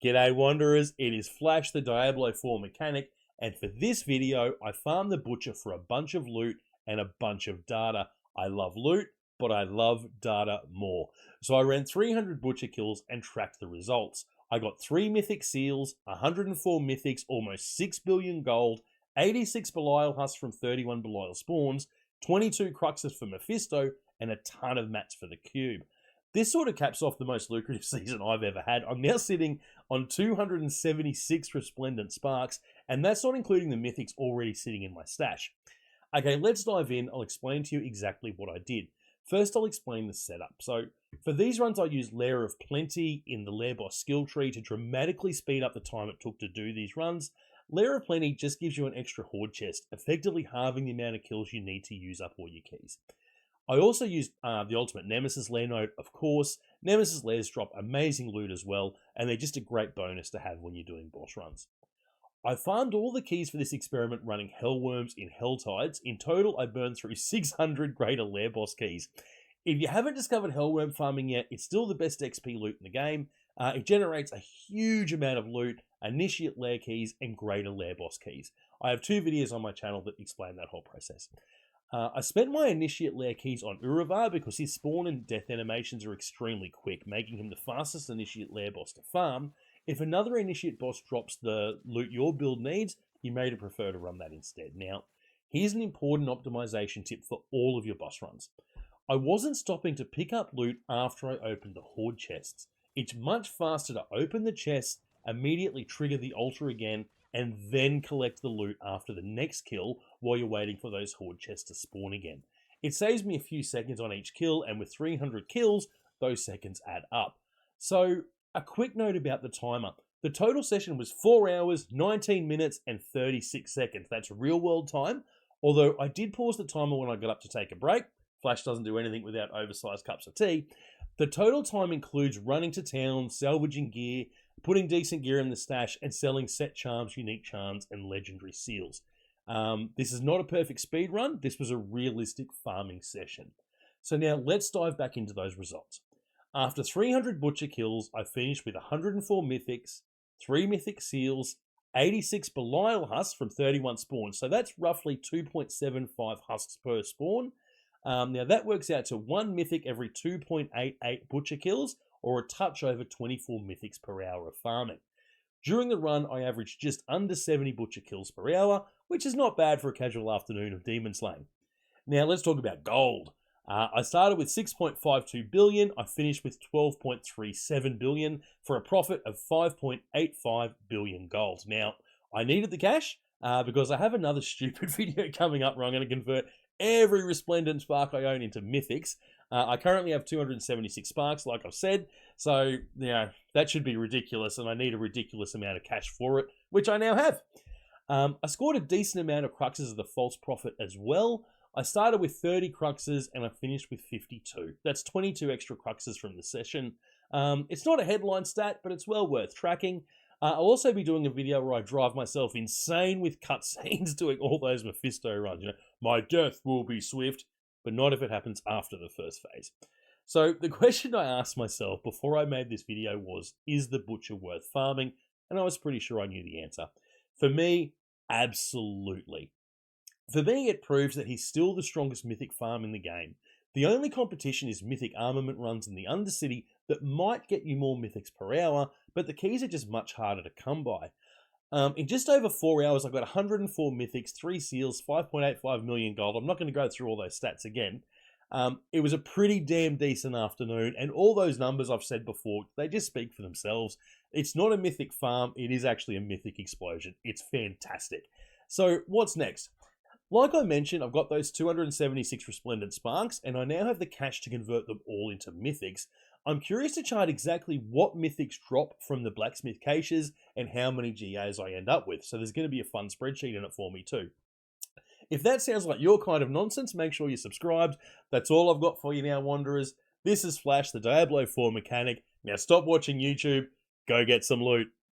G'day Wanderers, it is Flash the Diablo 4 mechanic, and for this video I farmed the butcher for a bunch of loot and a bunch of data. I love loot, but I love data more. So I ran 300 butcher kills and tracked the results. I got 3 Mythic Seals, 104 Mythics, almost 6 billion gold, 86 Belial Husks from 31 Belial Spawns, 22 Cruxes for Mephisto, and a ton of mats for the cube. This sort of caps off the most lucrative season I've ever had. I'm now sitting on 276 Resplendent Sparks, and that's not including the Mythics already sitting in my stash. Okay, let's dive in. I'll explain to you exactly what I did. First, I'll explain the setup. So, for these runs, I used Lair of Plenty in the Lair Boss skill tree to dramatically speed up the time it took to do these runs. Lair of Plenty just gives you an extra horde chest, effectively halving the amount of kills you need to use up all your keys. I also used the Ultimate Nemesis Lair node, of course. Nemesis Lairs drop amazing loot as well, and they're just a great bonus to have when you're doing boss runs. I farmed all the keys for this experiment running Hellworms in Helltides. In total, I burned through 600 greater Lair Boss keys. If you haven't discovered Hellworm farming yet, it's still the best XP loot in the game. It generates a huge amount of loot, initiate Lair keys, and greater Lair Boss keys. I have 2 videos on my channel that explain that whole process. I spent my initiate Lair keys on Uravar because his spawn and death animations are extremely quick, making him the fastest initiate Lair boss to farm. If another initiate boss drops the loot your build needs, you may prefer to run that instead. Now, here's an important optimization tip for all of your boss runs. I wasn't stopping to pick up loot after I opened the horde chests. It's much faster to open the chest, immediately trigger the altar again, and then collect the loot after the next kill while you're waiting for those horde chests to spawn again. It saves me a few seconds on each kill, and with 300 kills, those seconds add up. So, a quick note about the timer. The total session was 4 hours, 19 minutes, and 36 seconds. That's real world time, although I did pause the timer when I got up to take a break. Flash doesn't do anything without oversized cups of tea. The total time includes running to town, salvaging gear, putting decent gear in the stash, and selling set charms, unique charms, and legendary seals. This is not a perfect speed run. This was a realistic farming session. So now let's dive back into those results. After 300 butcher kills, I finished with 104 Mythics, 3 Mythic Seals, 86 Belial Husks from 31 spawns. So that's roughly 2.75 husks per spawn. Now that works out to 1 Mythic every 2.88 butcher kills, or a touch over 24 Mythics per hour of farming. During the run, I averaged just under 70 butcher kills per hour, which is not bad for a casual afternoon of demon slaying. Now let's talk about gold. I started with 6.52 billion, I finished with 12.37 billion for a profit of 5.85 billion gold. Now, I needed the cash because I have another stupid video coming up where I'm going to convert every Resplendent Spark I own into Mythics. I currently have 276 Sparks, like I've said, so that should be ridiculous, and I need a ridiculous amount of cash for it, which I now have. I scored a decent amount of Cruxes of the False Prophet as well. I started with 30 Cruxes, and I finished with 52. That's 22 extra Cruxes from the session. It's not a headline stat, but it's well worth tracking. I'll also be doing a video where I drive myself insane with cutscenes doing all those Mephisto runs. My death will be swift, but not if it happens after the first phase. So the question I asked myself before I made this video was, is the butcher worth farming? And I was pretty sure I knew the answer. For me, absolutely. For me, it proves that he's still the strongest mythic farm in the game. The only competition is mythic armament runs in the Undercity that might get you more mythics per hour, but the keys are just much harder to come by. In just over 4 hours, I got 104 Mythics, 3 Seals, 5.85 million gold. I'm not going to go through all those stats again. It was a pretty damn decent afternoon, and all those numbers I've said before, they just speak for themselves. It's not a mythic farm, it is actually a mythic explosion. It's fantastic. So, what's next? Like I mentioned, I've got those 276 Resplendent Sparks, and I now have the cash to convert them all into Mythics. I'm curious to chart exactly what Mythics drop from the Blacksmith caches and how many GAs I end up with, so there's going to be a fun spreadsheet in it for me too. If that sounds like your kind of nonsense, make sure you're subscribed. That's all I've got for you now, Wanderers. This is Flash, the Diablo 4 mechanic. Now stop watching YouTube, go get some loot.